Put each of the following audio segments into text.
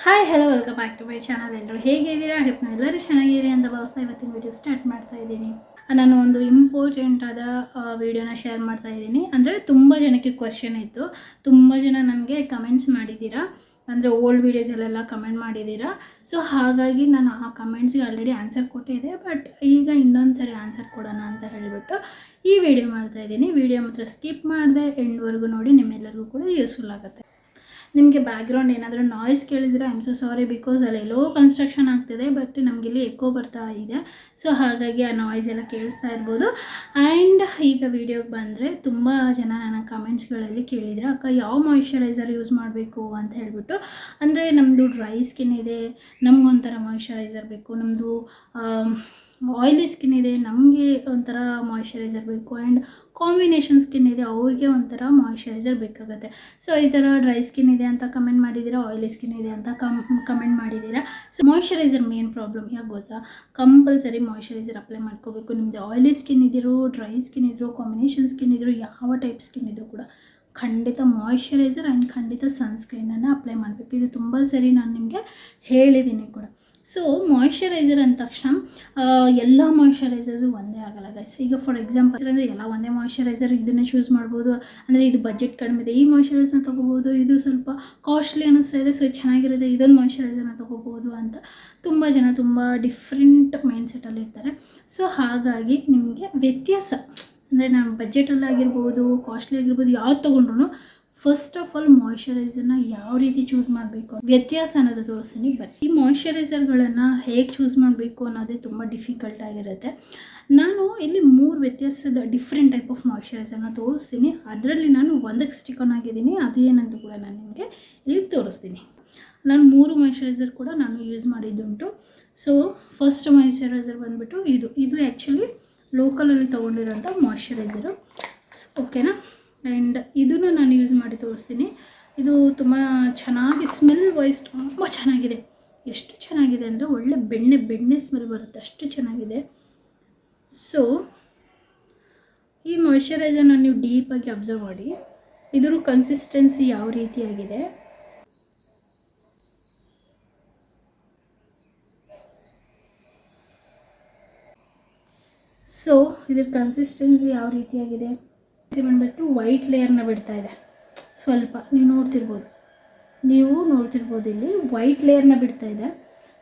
Hi hello welcome back to my channel. ಎಲ್ಲರೂ ಹೇಗಿದ್ದೀರಾ? ನೀವು ಎಲ್ಲರೂ ಚೆನ್ನಾಗಿದ್ದೀರಿ ಅಂತ ಭಾವಿಸ್ತಾ ಇವತ್ತಿನ ವಿಡಿಯೋ ಸ್ಟಾರ್ಟ್ ಮಾಡ್ತಾ ಇದ್ದೀನಿ. ನಾನು ಒಂದು ಇಂಪಾರ್ಟೆಂಟ್ ಆದ ವಿಡಿಯೋನ ಶೇರ್ ಮಾಡ್ತಾ ಇದ್ದೀನಿ. ಅಂದರೆ ತುಂಬ ಜನಕ್ಕೆ ಕ್ವಶನ್ ಇತ್ತು, ತುಂಬ ಜನ ನನಗೆ ಕಮೆಂಟ್ಸ್ ಮಾಡಿದ್ದೀರಾ, ಅಂದರೆ ಓಲ್ಡ್ ವೀಡಿಯೋಸಲ್ಲೆಲ್ಲ ಕಮೆಂಟ್ ಮಾಡಿದ್ದೀರಾ. ಸೊ ಹಾಗಾಗಿ ನಾನು ಆ ಕಮೆಂಟ್ಸ್ಗೆ ಆಲ್ರೆಡಿ ಆನ್ಸರ್ ಕೊಟ್ಟಿದ್ದೆ, ಬಟ್ ಈಗ ಇನ್ನೊಂದು ಸರಿ ಆನ್ಸರ್ ಕೊಡೋಣ ಅಂತ ಹೇಳಿಬಿಟ್ಟು ಈ ವಿಡಿಯೋ ಮಾಡ್ತಾ ಇದ್ದೀನಿ. ವಿಡಿಯೋ ಮಾತ್ರ ಸ್ಕಿಪ್ ಮಾಡಿದೆ ಎಂಡ್ವರೆಗೂ ನೋಡಿ, ನಿಮ್ಮೆಲ್ಲರಿಗೂ ಕೂಡ ಯೂಸ್ಫುಲ್ ಆಗುತ್ತೆ. ನಿಮಗೆ ಬ್ಯಾಕ್ಗ್ರೌಂಡ್ ಏನಾದರೂ ನಾಯ್ಸ್ ಕೇಳಿದರೆ I am so sorry, because ಅಲ್ಲಿ ಎಲ್ಲೋ ಕನ್ಸ್ಟ್ರಕ್ಷನ್ ಆಗ್ತಿದೆ, ಬಟ್ ನಮಗಿಲ್ಲಿ ಎಕೋ ಬರ್ತಾ ಇದೆ. ಸೊ ಹಾಗಾಗಿ ಆ ನಾಯ್ಸ್ ಎಲ್ಲ ಕೇಳಿಸ್ತಾ ಇರ್ಬೋದು. ಆ್ಯಂಡ್ ಈಗ ವಿಡಿಯೋಗೆ ಬಂದರೆ ತುಂಬ ಜನ ನನ್ನ ಕಮೆಂಟ್ಸ್ಗಳಲ್ಲಿ ಕೇಳಿದರೆ, ಅಕ್ಕ ಯಾವ ಮಾಯಿಶ್ಚರೈಸರ್ ಯೂಸ್ ಮಾಡಬೇಕು ಅಂತ ಹೇಳಿಬಿಟ್ಟು. ಅಂದರೆ ನಮ್ಮದು ಡ್ರೈ ಸ್ಕಿನ್ ಇದೆ, ನಮಗೊಂಥರ ಮಾಯಿಶ್ಚರೈಸರ್ ಬೇಕು, ನಮ್ಮದು ಆಯಿಲಿ ಸ್ಕಿನ್ ಇದೆ, ನಮಗೆ ಒಂಥರ ಮಾಯಿಶ್ಚರೈಸರ್ ಬೇಕು, ಆ್ಯಂಡ್ ಕಾಂಬಿನೇಷನ್ ಸ್ಕಿನ್ ಇದೆ, ಅವ್ರಿಗೆ ಒಂಥರ ಮಾಯಿಶ್ಚರೈಸರ್ ಬೇಕಾಗುತ್ತೆ. ಸೊ ಈ ಥರ ಡ್ರೈ ಸ್ಕಿನ್ ಇದೆ ಅಂತ ಕಮೆಂಟ್ ಮಾಡಿದ್ದೀರಾ, ಆಯಿಲಿ ಸ್ಕಿನ್ ಇದೆ ಅಂತ ಕಮೆಂಟ್ ಮಾಡಿದ್ದೀರಾ. ಸೊ ಮಾಯಿಶ್ಚರೈಸರ್ ಮೇನ್ ಪ್ರಾಬ್ಲಮ್ ಯಾಕೆ ಗೊತ್ತಾ? ಕಂಪಲ್ಸರಿ ಮಾಯಿಶ್ಚರೈಸರ್ ಅಪ್ಲೈ ಮಾಡ್ಕೋಬೇಕು. ನಿಮ್ಮದು ಆಯಿಲಿ ಸ್ಕಿನ್ ಇದ್ದರೂ, ಡ್ರೈ ಸ್ಕಿನ್ ಇದ್ದರೂ, ಕಾಂಬಿನೇಷನ್ ಸ್ಕಿನ್ ಇದ್ದರೂ, ಯಾವ ಟೈಪ್ ಸ್ಕಿನ್ ಇದ್ದರೂ ಕೂಡ ಖಂಡಿತ ಮಾಯಿಶ್ಚರೈಸರ್ ಆ್ಯಂಡ್ ಖಂಡಿತ ಸನ್ಸ್ಕ್ರೀನನ್ನು ಅಪ್ಲೈ ಮಾಡಬೇಕು. ಇದು ತುಂಬ ಸರಿ ನಾನು ನಿಮಗೆ ಹೇಳಿದ್ದೀನಿ ಕೂಡ. ಸೊ ಮಾಯಿಶ್ಚರೈಸರ್ ಅಂದ ತಕ್ಷಣ ಎಲ್ಲ ಮಾಯಿಶ್ಚರೈಸರ್ಸು ಒಂದೇ ಆಗಲ್ಲ ಗೈಸ್. ಈಗ ಫಾರ್ ಎಕ್ಸಾಂಪಲ್ ಅಂದರೆ ಎಲ್ಲ ಒಂದೇ ಮಾಯಿಶ್ಚರೈಸರ್ ಇದನ್ನು ಚೂಸ್ ಮಾಡ್ಬೋದು. ಅಂದರೆ ಇದು ಬಜೆಟ್ ಕಡಿಮೆ ಇದೆ, ಈ ಮಾಯಿಶ್ಚರೈಸರ್ನ ತೊಗೋಬೋದು. ಇದು ಸ್ವಲ್ಪ ಕಾಸ್ಟ್ಲಿ ಅನ್ನಿಸ್ತಾ ಇದೆ, ಸೊ ಚೆನ್ನಾಗಿರುತ್ತೆ, ಇದೊಂದು ಮಾಯಿಶ್ಚರೈಸರ್ನ ತೊಗೋಬೋದು ಅಂತ ತುಂಬ ಜನ ತುಂಬ ಡಿಫ್ರೆಂಟ್ ಮೈಂಡ್ ಸೆಟ್ಟಲ್ಲಿ ಇರ್ತಾರೆ. ಸೊ ಹಾಗಾಗಿ ನಿಮಗೆ ವ್ಯತ್ಯಾಸ ಅಂದರೆ ನಾನು ಬಜೆಟಲ್ಲಾಗಿರ್ಬೋದು, ಕಾಸ್ಟ್ಲಿ ಆಗಿರ್ಬೋದು, ಯಾವ್ದು ತೊಗೊಂಡ್ರು ಫಸ್ಟ್ ಆಫ್ ಆಲ್ ಮಾಯಿಶ್ಚರೈಸರ್ನ ಯಾವ ರೀತಿ ಚೂಸ್ ಮಾಡಬೇಕು ವ್ಯತ್ಯಾಸ ಅನ್ನೋದು ತೋರಿಸ್ತೀನಿ. ಈ ಮಾಯಿಶ್ಚರೈಸರ್ಗಳನ್ನು ಹೇಗೆ ಚೂಸ್ ಮಾಡಬೇಕು ಅನ್ನೋದೇ ತುಂಬ ಡಿಫಿಕಲ್ಟ್ ಆಗಿರುತ್ತೆ. ನಾನು ಇಲ್ಲಿ 3 ವ್ಯತ್ಯಾಸದ ಡಿಫ್ರೆಂಟ್ ಟೈಪ್ ಆಫ್ ಮಾಯಿಶ್ಚರೈಸರ್ನ ತೋರಿಸ್ತೀನಿ. ಅದರಲ್ಲಿ ನಾನು ಒಂದಕ್ಕೆ ಸ್ಟಿಕ್ ಆಗಿದ್ದೀನಿ, ಅದು ಏನಂತ ಕೂಡ ನಾನು ನಿಮಗೆ ಇಲ್ಲಿ ತೋರಿಸ್ತೀನಿ. ನಾನು 3 ಮಾಯಿಶ್ಚರೈಸರ್ ಕೂಡ ನಾನು ಯೂಸ್ ಮಾಡಿದ್ದುಂಟು. ಸೊ ಫಸ್ಟ್ ಮಾಯಿಶ್ಚರೈಸರ್ ಬಂದುಬಿಟ್ಟು ಇದು ಆ್ಯಕ್ಚುಲಿ ಲೋಕಲಲ್ಲಿ ತೊಗೊಂಡಿರೋಂಥ ಮಾಯಿಶ್ಚರೈಸರು, ಓಕೆನಾ. ಆ್ಯಂಡ್ ಇದನ್ನು ನಾನು ಯೂಸ್ ಮಾಡಿ ತೋರಿಸ್ತೀನಿ. ಇದು ತುಂಬ ಚೆನ್ನಾಗಿ ಸ್ಮೆಲ್ ವೈಸ್ ತುಂಬ ಚೆನ್ನಾಗಿದೆ. ಎಷ್ಟು ಚೆನ್ನಾಗಿದೆ ಅಂದರೆ ಒಳ್ಳೆ ಬೆಣ್ಣೆ ಸ್ಮೆಲ್ ಬರುತ್ತೆ, ಅಷ್ಟು ಚೆನ್ನಾಗಿದೆ. ಸೊ ಈ ಮಾಯಿಶ್ಚರೈಸರ್ನ ನೀವು ಡೀಪಾಗಿ ಅಬ್ಸರ್ವ್ ಮಾಡಿ, ಇದರ ಕನ್ಸಿಸ್ಟೆನ್ಸಿ ಯಾವ ರೀತಿಯಾಗಿದೆ. ಸೊ ಇದ್ರ ಕನ್ಸಿಸ್ಟೆನ್ಸಿ ಯಾವ ರೀತಿಯಾಗಿದೆ ಬಂದ್ಬಿಟ್ಟು ವೈಟ್ ಲೇಯರ್ನ ಬಿಡ್ತಾ ಇದೆ ಸ್ವಲ್ಪ, ನೀವು ನೋಡ್ತಿರ್ಬೋದು ಇಲ್ಲಿ ವೈಟ್ ಲೇಯರ್ನ ಬಿಡ್ತಾ ಇದೆ.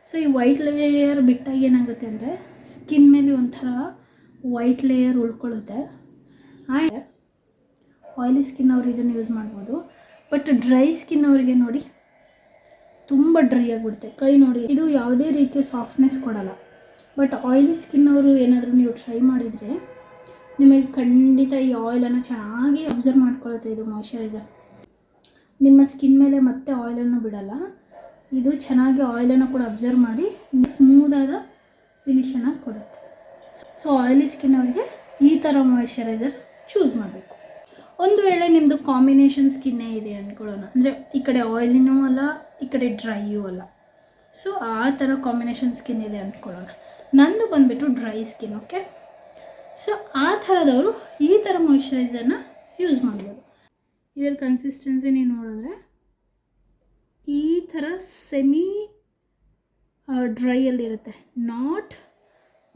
ಸೊ ಈ ವೈಟ್ ಲೇಯರ್ ಬಿಟ್ಟಾಗ ಏನಾಗುತ್ತೆ ಅಂದರೆ ಸ್ಕಿನ್ ಮೇಲೆ ಒಂಥರ ವೈಟ್ ಲೇಯರ್ ಉಳ್ಕೊಳ್ಳುತ್ತೆ. ಆ್ಯಂಡ್ ಆಯಿಲಿ ಸ್ಕಿನ್ ಅವ್ರು ಇದನ್ನು ಯೂಸ್ ಮಾಡ್ಬೋದು, ಬಟ್ ಡ್ರೈ ಸ್ಕಿನ್ ಅವರಿಗೆ ನೋಡಿ ತುಂಬ ಡ್ರೈ ಆಗಿಬಿಡುತ್ತೆ ಕೈ. ನೋಡಿ ಇದು ಯಾವುದೇ ರೀತಿಯ ಸಾಫ್ಟ್ನೆಸ್ ಕೊಡಲ್ಲ. ಬಟ್ ಆಯಿಲಿ ಸ್ಕಿನ್ ಅವರು ಏನಾದರೂ ನೀವು ಟ್ರೈ ಮಾಡಿದರೆ ನಿಮಗೆ ಖಂಡಿತ ಈ ಆಯಿಲನ್ನು ಚೆನ್ನಾಗಿ ಅಬ್ಸರ್ವ್ ಮಾಡ್ಕೊಳ್ಳುತ್ತೆ. ಇದು ಮಾಯಿಶ್ಚರೈಸರ್ ನಿಮ್ಮ ಸ್ಕಿನ್ ಮೇಲೆ ಮತ್ತೆ ಆಯಿಲನ್ನು ಬಿಡಲ್ಲ, ಇದು ಚೆನ್ನಾಗಿ ಆಯಿಲನ್ನು ಕೂಡ ಅಬ್ಸರ್ವ್ ಮಾಡಿ ಸ್ಮೂದಾದ ಫಿನಿಷನ್ನು ಕೊಡುತ್ತೆ. ಸೊ ಆಯಿಲಿ ಸ್ಕಿನ್ ಅವರಿಗೆ ಈ ಥರ ಮಾಯಿಶ್ಚರೈಸರ್ ಚೂಸ್ ಮಾಡಬೇಕು. ಒಂದು ವೇಳೆ ನಿಮ್ಮದು ಕಾಂಬಿನೇಷನ್ ಸ್ಕಿನ್ನೇ ಇದೆ ಅಂದ್ಕೊಳ್ಳೋಣ, ಅಂದರೆ ಈ ಕಡೆ ಆಯಿಲಿನೂ ಅಲ್ಲ, ಈ ಕಡೆ ಡ್ರೈಯೂ ಅಲ್ಲ. ಸೊ ಆ ಥರ ಕಾಂಬಿನೇಷನ್ ಸ್ಕಿನ್ ಇದೆ ಅಂದ್ಕೊಳ್ಳೋಣ. ನಂದು ಬಂದುಬಿಟ್ಟು ಡ್ರೈ ಸ್ಕಿನ್, ಓಕೆ. ಸೊ ಆ ಥರದವರು ಈ ಥರ ಮಾಯಿಶ್ಚರೈಸರ್ನ ಯೂಸ್ ಮಾಡ್ಬೋದು. ಇದರ ಕನ್ಸಿಸ್ಟೆನ್ಸಿ ನೀವು ನೋಡಿದ್ರೆ ಈ ಥರ ಸೆಮಿ ಡ್ರೈಯಲ್ಲಿರುತ್ತೆ, not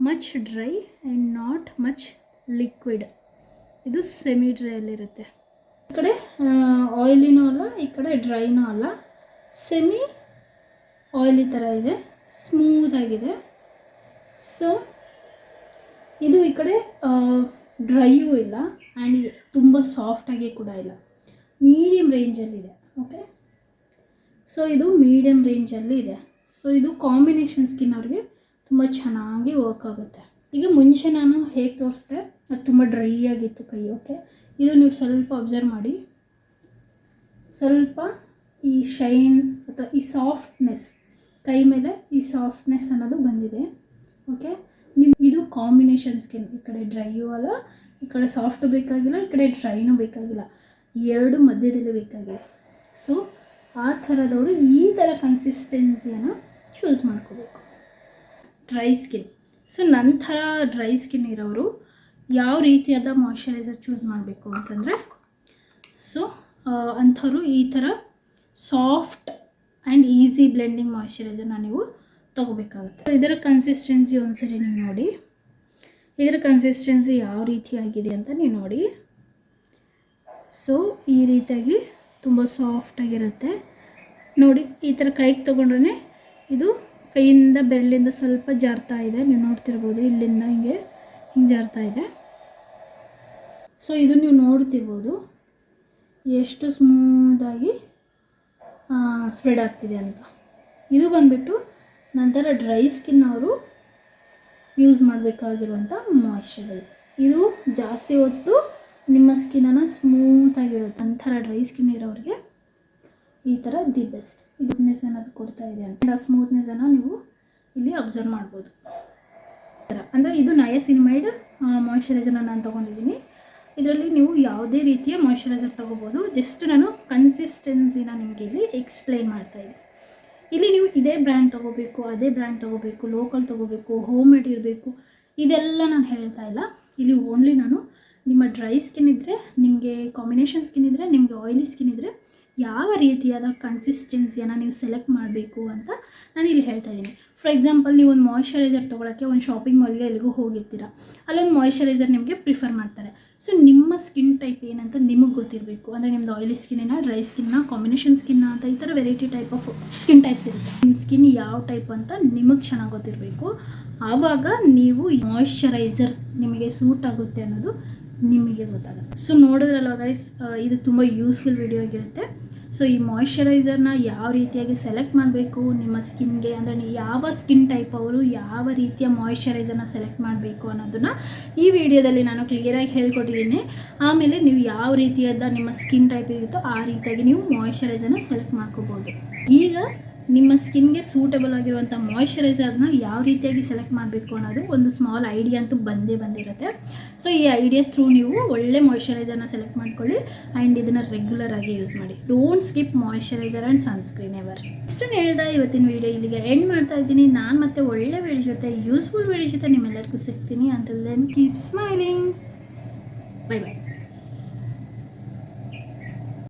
much dry and not much liquid. ಇದು ಸೆಮಿ ಡ್ರೈಯಲ್ಲಿರುತ್ತೆ. ಈ ಕಡೆ ಆಯಿಲಿನೂ ಅಲ್ಲ, ಈ ಕಡೆ ಡ್ರೈನೂ ಅಲ್ಲ, ಸೆಮಿ ಆಯಿಲಿ ಥರ ಇದೆ, ಸ್ಮೂತಾಗಿದೆ. ಸೊ ಇದು ಈ ಕಡೆ ಡ್ರೈಯೂ ಇಲ್ಲ ಆ್ಯಂಡ್ ತುಂಬ ಸಾಫ್ಟಾಗಿ ಕೂಡ ಇಲ್ಲ, ಮೀಡಿಯಮ್ ರೇಂಜಲ್ಲಿದೆ, ಓಕೆ. ಸೊ ಇದು ಮೀಡಿಯಮ್ ರೇಂಜಲ್ಲಿ ಇದೆ. ಸೊ ಇದು ಕಾಂಬಿನೇಷನ್ ಸ್ಕಿನ್ ಅವ್ರಿಗೆ ತುಂಬ ಚೆನ್ನಾಗಿ ವರ್ಕ್ ಆಗುತ್ತೆ. ಈಗ ಮುಂಚೆ ನಾನು ಹೇಗೆ ತೋರಿಸ್ದೆ ಅದು ತುಂಬ ಡ್ರೈ ಆಗಿತ್ತು ಕೈ, ಓಕೆ. ಇದು ನೀವು ಸ್ವಲ್ಪ ಅಬ್ಸರ್ವ್ ಮಾಡಿ, ಸ್ವಲ್ಪ ಈ ಶೈನ್ ಅಥವಾ ಈ ಸಾಫ್ಟ್ನೆಸ್ ಕೈ ಮೇಲೆ ಈ ಸಾಫ್ಟ್ನೆಸ್ ಅನ್ನೋದು ಬಂದಿದೆ, ಓಕೆ. ಇದು ಕಾಂಬಿನೇಷನ್ ಸ್ಕಿನ್, ಈ ಕಡೆ ಡ್ರೈಯೂ ಅಲ್ಲ, ಈ ಕಡೆ ಸಾಫ್ಟು ಬೇಕಾಗಿಲ್ಲ, ಈ ಕಡೆ ಡ್ರೈನೂ ಬೇಕಾಗಿಲ್ಲ, ಎರಡು ಮಧ್ಯದಲ್ಲಿ ಬೇಕಾಗಿದೆ. ಸೊ ಆ ಥರದವರು ಈ ಥರ ಕನ್ಸಿಸ್ಟೆನ್ಸಿಯನ್ನು ಚೂಸ್ ಮಾಡ್ಕೋಬೇಕು. ಡ್ರೈ ಸ್ಕಿನ್, ಸೊ ನಂತರ ಡ್ರೈ ಸ್ಕಿನ್ ಇರೋರು ಯಾವ ರೀತಿಯಾದ ಮಾಯಿಶ್ಚರೈಸರ್ ಚೂಸ್ ಮಾಡಬೇಕು ಅಂತಂದರೆ, ಸೊ ಅಂಥವ್ರು ಈ ಥರ ಸಾಫ್ಟ್ ಆ್ಯಂಡ್ ಈಸಿ ಬ್ಲೆಂಡಿಂಗ್ ಮಾಯ್ಶ್ಚರೈಸರ್ನ ನೀವು ತೊಗೋಬೇಕಾಗುತ್ತೆ. ಇದರ ಕನ್ಸಿಸ್ಟೆನ್ಸಿ ಒಂದ್ಸರಿ ನೀವು ನೋಡಿ, ಇದರ ಕನ್ಸಿಸ್ಟೆನ್ಸಿ ಯಾವ ರೀತಿಯಾಗಿದೆ ಅಂತ ನೀವು ನೋಡಿ. ಸೊ ಈ ರೀತಿಯಾಗಿ ತುಂಬ ಸಾಫ್ಟಾಗಿರುತ್ತೆ ನೋಡಿ. ಈ ಥರ ಕೈಗೆ ತೊಗೊಂಡ್ರೆ ಇದು ಕೈಯಿಂದ ಬೆರಳಿಂದ ಸ್ವಲ್ಪ ಜಾರ್ತಾ ಇದೆ, ನೀವು ನೋಡ್ತಿರ್ಬೋದು, ಇಲ್ಲಿಂದ ಹಿಂಗೆ ಜಾರ್ತಾ ಇದೆ. ಸೊ ಇದು ನೀವು ನೋಡ್ತಿರ್ಬೋದು ಎಷ್ಟು ಸ್ಮೂದಾಗಿ ಸ್ಪ್ರೆಡ್ ಆಗ್ತಿದೆ ಅಂತ. ಇದು ಬಂದುಬಿಟ್ಟು ನಂತರ ಡ್ರೈ ಸ್ಕಿನ್ ಅವರು ಯೂಸ್ ಮಾಡಬೇಕಾಗಿರುವಂಥ ಮಾಯ್ಶ್ಚರೈಸರ್. ಇದು ಜಾಸ್ತಿ ಹೊತ್ತು ನಿಮ್ಮ ಸ್ಕಿನ್ನನ್ನು ಸ್ಮೂತಾಗಿರುತ್ತೆ. ಅಂಥರ ಡ್ರೈ ಸ್ಕಿನ್ ಇರೋರಿಗೆ ಈ ಥರ ದಿ ಬೆಸ್ಟ್. ಸ್ಮೂತ್ನೆಸ್ ಅನ್ನೋದು ಕೊಡ್ತಾ ಇದೆ ಅಂತ. ಆ ಸ್ಮೂತ್ನೆಸ್ಸನ್ನು ನೀವು ಇಲ್ಲಿ ಅಬ್ಸರ್ವ್ ಮಾಡ್ಬೋದು. ಅಂದರೆ ಇದು ನಯಾಸಿನಮೈಡ್ ಮಾಯ್ಶ್ಚರೈಸರ್ನ ನಾನು ತೊಗೊಂಡಿದ್ದೀನಿ. ಇದರಲ್ಲಿ ನೀವು ಯಾವುದೇ ರೀತಿಯ ಮಾಯ್ಶ್ಚರೈಸರ್ ತೊಗೋಬೋದು. ಜಸ್ಟ್ ನಾನು ಕನ್ಸಿಸ್ಟೆನ್ಸಿನ ನಿಮಗೆ ಇಲ್ಲಿ ಎಕ್ಸ್ಪ್ಲೈನ್ ಮಾಡ್ತಾಯಿದ್ದೀನಿ. ಇಲ್ಲಿ ನೀವು ಇದೇ ಬ್ರ್ಯಾಂಡ್ ತೊಗೋಬೇಕು, ಅದೇ ಬ್ರ್ಯಾಂಡ್ ತೊಗೋಬೇಕು, ಲೋಕಲ್ ತೊಗೋಬೇಕು, ಹೋಮ್ ಮೇಡ್ ಇರಬೇಕು, ಇದೆಲ್ಲ ನಾನು ಹೇಳ್ತಾ ಇಲ್ಲ. ಇಲ್ಲಿ ಓನ್ಲಿ ನಾನು ನಿಮ್ಮ ಡ್ರೈ ಸ್ಕಿನ್ ಇದ್ದರೆ, ನಿಮಗೆ ಕಾಂಬಿನೇಷನ್ ಸ್ಕಿನ್ ಇದ್ದರೆ, ನಿಮಗೆ ಆಯಿಲಿ ಸ್ಕಿನ್ ಇದ್ದರೆ ಯಾವ ರೀತಿಯಾದ ಕನ್ಸಿಸ್ಟೆನ್ಸಿಯನ್ನು ನೀವು ಸೆಲೆಕ್ಟ್ ಮಾಡಬೇಕು ಅಂತ ನಾನು ಇಲ್ಲಿ ಹೇಳ್ತಾ ಇದ್ದೀನಿ. ಫಾರ್ ಎಕ್ಸಾಂಪಲ್, ನೀವು ಒಂದು ಮಾಯ್ಶ್ಚರೈಸರ್ ತೊಗೊಳಕ್ಕೆ ಒಂದು ಶಾಪಿಂಗ್ ಮಾಲ್ಗೆ ಎಲ್ಲಿಗೂ ಹೋಗಿರ್ತೀರ, ಅಲ್ಲೊಂದು ಮಾಯ್ಶ್ಚರೈಸರ್ ನಿಮಗೆ ಪ್ರಿಫರ್ ಮಾಡ್ತಾರೆ. ಸೊ ನಿಮ್ಮ ಸ್ಕಿನ್ ಟೈಪ್ ಏನಂತ ನಿಮಗೆ ಗೊತ್ತಿರಬೇಕು. ಅಂದರೆ ನಿಮ್ಮದು ಆಯಿಲಿ ಸ್ಕಿನ್ನ, ಡ್ರೈ ಸ್ಕಿನ್ನ, ಕಾಂಬಿನೇಷನ್ ಸ್ಕಿನ್ನ ಅಂತ ಈ ಥರ variety type of skin types ಇರುತ್ತೆ. ನಿಮ್ಮ ಸ್ಕಿನ್ ಯಾವ ಟೈಪ್ ಅಂತ ನಿಮಗೆ ಚೆನ್ನಾಗಿ ಗೊತ್ತಿರಬೇಕು. ಆವಾಗ ನೀವು ಮಾಯ್ಶ್ಚರೈಸರ್ ನಿಮಗೆ ಸೂಟ್ ಆಗುತ್ತೆ ಅನ್ನೋದು ನಿಮಗೆ ಗೊತ್ತಾಗುತ್ತೆ. ಸೊ ನೋಡಿದ್ರಲ್ವ ಗೈಸ್, ಇದು ತುಂಬ ಯೂಸ್ಫುಲ್ ವಿಡಿಯೋ ಆಗಿರುತ್ತೆ. ಸೊ ಈ ಮಾಯ್ಶ್ಚರೈಸರ್ನ ಯಾವ ರೀತಿಯಾಗಿ ಸೆಲೆಕ್ಟ್ ಮಾಡಬೇಕು ನಿಮ್ಮ ಸ್ಕಿನ್ಗೆ, ಅಂದರೆ ಯಾವ ಸ್ಕಿನ್ ಟೈಪ್ ಅವರು ಯಾವ ರೀತಿಯ ಮಾಯ್ಶ್ಚರೈಸರ್ನ ಸೆಲೆಕ್ಟ್ ಮಾಡಬೇಕು ಅನ್ನೋದನ್ನು ಈ ವಿಡಿಯೋದಲ್ಲಿ ನಾನು ಕ್ಲಿಯರಾಗಿ ಹೇಳ್ಕೊಟ್ಟಿದ್ದೀನಿ. ಆಮೇಲೆ ನೀವು ಯಾವ ರೀತಿಯಾದ ನಿಮ್ಮ ಸ್ಕಿನ್ ಟೈಪ್ ಇರುತ್ತೋ ಆ ರೀತಿಯಾಗಿ ನೀವು ಮಾಯ್ಶ್ಚರೈಸರ್ನ ಸೆಲೆಕ್ಟ್ ಮಾಡ್ಕೋಬೋದು. ಈಗ ನಿಮ್ಮ ಸ್ಕಿನ್ಗೆ ಸೂಟಬಲ್ ಆಗಿರುವಂಥ ಮಾಯ್ಶ್ಚರೈಸರ್ನ ಯಾವ ರೀತಿಯಾಗಿ ಸೆಲೆಕ್ಟ್ ಮಾಡಬೇಕು ಅನ್ನೋದು ಒಂದು ಸ್ಮಾಲ್ ಐಡಿಯಾ ಅಂತೂ ಬಂದಿರುತ್ತೆ. ಸೊ ಈ ಐಡಿಯಾ ಥ್ರೂ ನೀವು ಒಳ್ಳೆ ಮಾಯ್ಶ್ಚರೈಸರ್ನ ಸೆಲೆಕ್ಟ್ ಮಾಡ್ಕೊಳ್ಳಿ ಆ್ಯಂಡ್ ಇದನ್ನು ರೆಗ್ಯುಲರ್ ಆಗಿ ಯೂಸ್ ಮಾಡಿ. Don't skip moisturiser and sunscreen ever. ಇಷ್ಟನ್ನು ಹೇಳ್ತಾ ಇವತ್ತಿನ ವೀಡಿಯೋ ಇಲ್ಲಿಗೆ ಎಂಡ್ ಮಾಡ್ತಾ ಇದ್ದೀನಿ. ನಾನು ಮತ್ತೆ ಒಳ್ಳೆ ವಿಡಿಯೋ ಜೊತೆ, ಯೂಸ್ಫುಲ್ ವಿಡಿಯೋ ಜೊತೆ ನಿಮ್ಮೆಲ್ಲರಿಗೂ ಸಿಗ್ತೀನಿ. Until then keep smiling. Bye by.